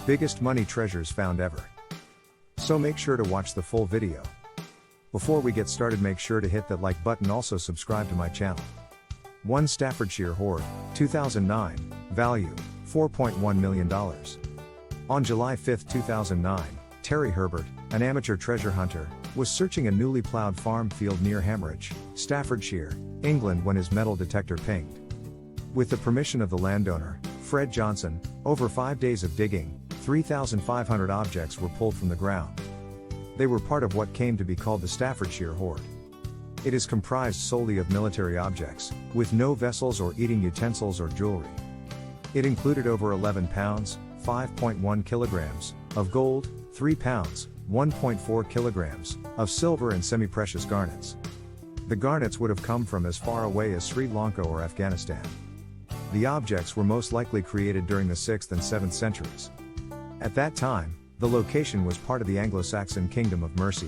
Biggest money treasures found ever. So make sure to watch the full video. Before we get started, make sure to hit that like button, also subscribe to my channel. 1 Staffordshire Hoard, 2009, value, $4.1 million. On July 5, 2009, Terry Herbert, an amateur treasure hunter, was searching a newly plowed farm field near Hammeridge, Staffordshire, England when his metal detector pinged. With the permission of the landowner, Fred Johnson, over 5 days of digging, 3,500 objects were pulled from the ground. They were part of what came to be called the Staffordshire Hoard. It is comprised solely of military objects, with no vessels or eating utensils or jewelry. It included over 11 pounds, 5.1 kilograms, of gold, 3 pounds, 1.4 kilograms, of silver and semi-precious garnets. The garnets would have come from as far away as Sri Lanka or Afghanistan. The objects were most likely created during the 6th and 7th centuries. At that time, the location was part of the Anglo-Saxon kingdom of Mercia.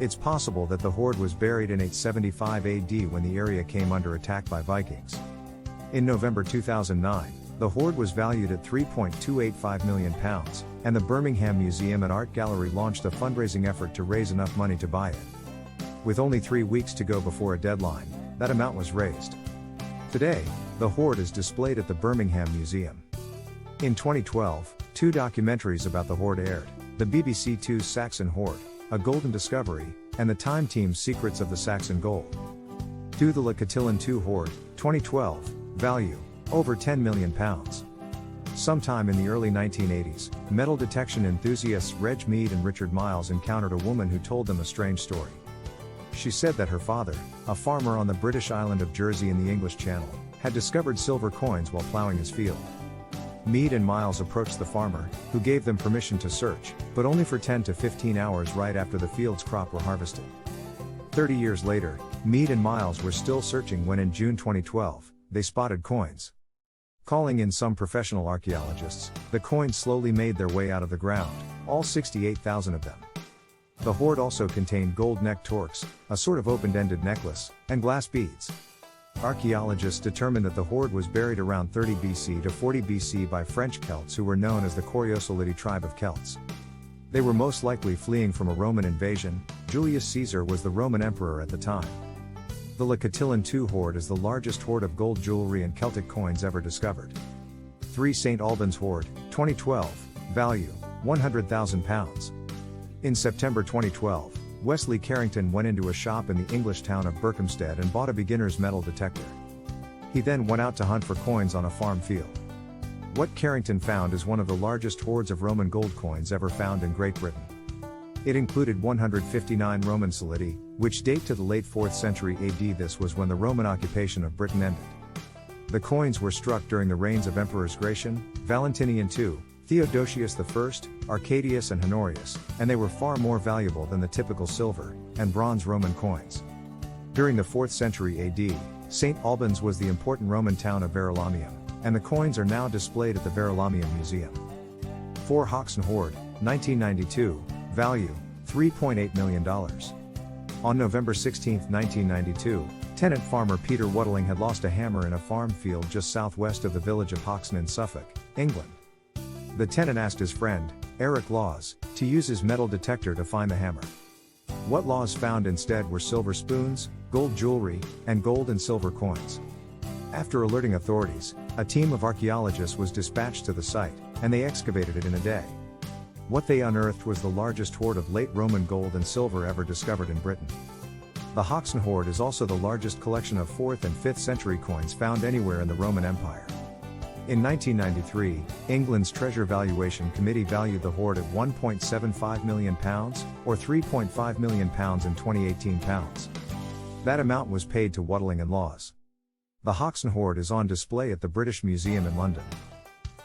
It's possible that the hoard was buried in 875 AD when the area came under attack by Vikings. In November 2009, the hoard was valued at £3.285 million, and the Birmingham Museum and Art Gallery launched a fundraising effort to raise enough money to buy it. With only 3 weeks to go before a deadline, that amount was raised. Today, the hoard is displayed at the Birmingham Museum. In 2012, 2 documentaries about the hoard aired: the BBC 2's Saxon Hoard, A Golden Discovery, and the Time Team's Secrets of the Saxon Gold. Do the Le Cotillion 2 Hoard, 2012, value, over £10 million. Sometime in the early 1980s, metal detection enthusiasts Reg Mead and Richard Miles encountered a woman who told them a strange story. She said that her father, a farmer on the British island of Jersey in the English Channel, had discovered silver coins while plowing his field. Mead and Miles approached the farmer, who gave them permission to search, but only for 10 to 15 hours right after the field's crop were harvested. 30 years later, Mead and Miles were still searching when in June 2012, they spotted coins. Calling in some professional archaeologists, the coins slowly made their way out of the ground, all 68,000 of them. The hoard also contained gold neck torques, a sort of open-ended necklace, and glass beads. Archaeologists determined that the hoard was buried around 30 BC to 40 BC by French Celts who were known as the Coriosolidae tribe of Celts. They were most likely fleeing from a Roman invasion. Julius Caesar was the Roman emperor at the time. The Le Cotillion 2 hoard is the largest hoard of gold jewelry and Celtic coins ever discovered. 3 St. Albans Hoard, 2012, value, £100,000. In September 2012, Wesley Carrington went into a shop in the English town of Berkhamsted and bought a beginner's metal detector. He then went out to hunt for coins on a farm field. What Carrington found is one of the largest hoards of Roman gold coins ever found in Great Britain. It included 159 Roman solidi, which date to the late 4th century AD. This was when the Roman occupation of Britain ended. The coins were struck during the reigns of Emperors Gratian, Valentinian II, Theodosius I, Arcadius and Honorius, and they were far more valuable than the typical silver and bronze Roman coins. During the 4th century AD, St. Albans was the important Roman town of Verulamium, and the coins are now displayed at the Verulamium Museum. 4 Hoxton Hoard, 1992, value, $3.8 million. On November 16, 1992, tenant farmer Peter Waddling had lost a hammer in a farm field just southwest of the village of Hoxton in Suffolk, England. The tenant asked his friend, Eric Laws, to use his metal detector to find the hammer. What Laws found instead were silver spoons, gold jewelry, and gold and silver coins. After alerting authorities, a team of archaeologists was dispatched to the site, and they excavated it in a day. What they unearthed was the largest hoard of late Roman gold and silver ever discovered in Britain. The Hoxton Hoard is also the largest collection of 4th and 5th century coins found anywhere in the Roman Empire. In 1993, England's Treasure Valuation Committee valued the hoard at £1.75 million, or £3.5 million in 2018 pounds. That amount was paid to Waddling and Laws. The Hoxton Hoard is on display at the British Museum in London.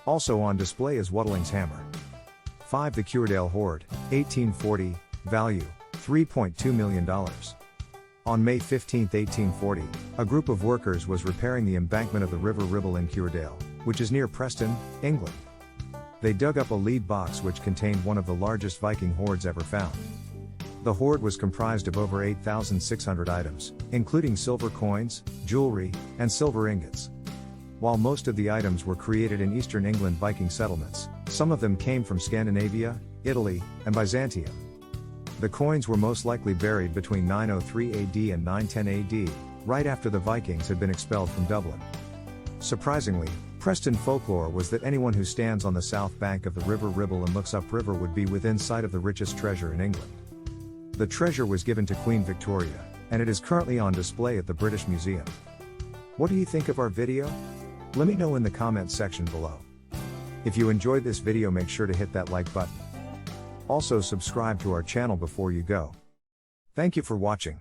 Also on display is Waddling's hammer. 5 The Curedale Hoard, 1840, value, $3.2 million. On May 15, 1840, a group of workers was repairing the embankment of the River Ribble in Curedale, which is near Preston, England. They dug up a lead box which contained one of the largest Viking hoards ever found. The hoard was comprised of over 8,600 items, including silver coins, jewelry, and silver ingots. While most of the items were created in eastern England Viking settlements, Some of them came from Scandinavia, Italy, and Byzantium. The coins were most likely buried between 903 AD and 910 AD, right after the Vikings had been expelled from Dublin. Surprisingly, Preston folklore was that anyone who stands on the south bank of the River Ribble and looks upriver would be within sight of the richest treasure in England. The treasure was given to Queen Victoria, and it is currently on display at the British Museum. What do you think of our video? Let me know in the comments section below. If you enjoyed this video, make sure to hit that like button. Also subscribe to our channel before you go. Thank you for watching.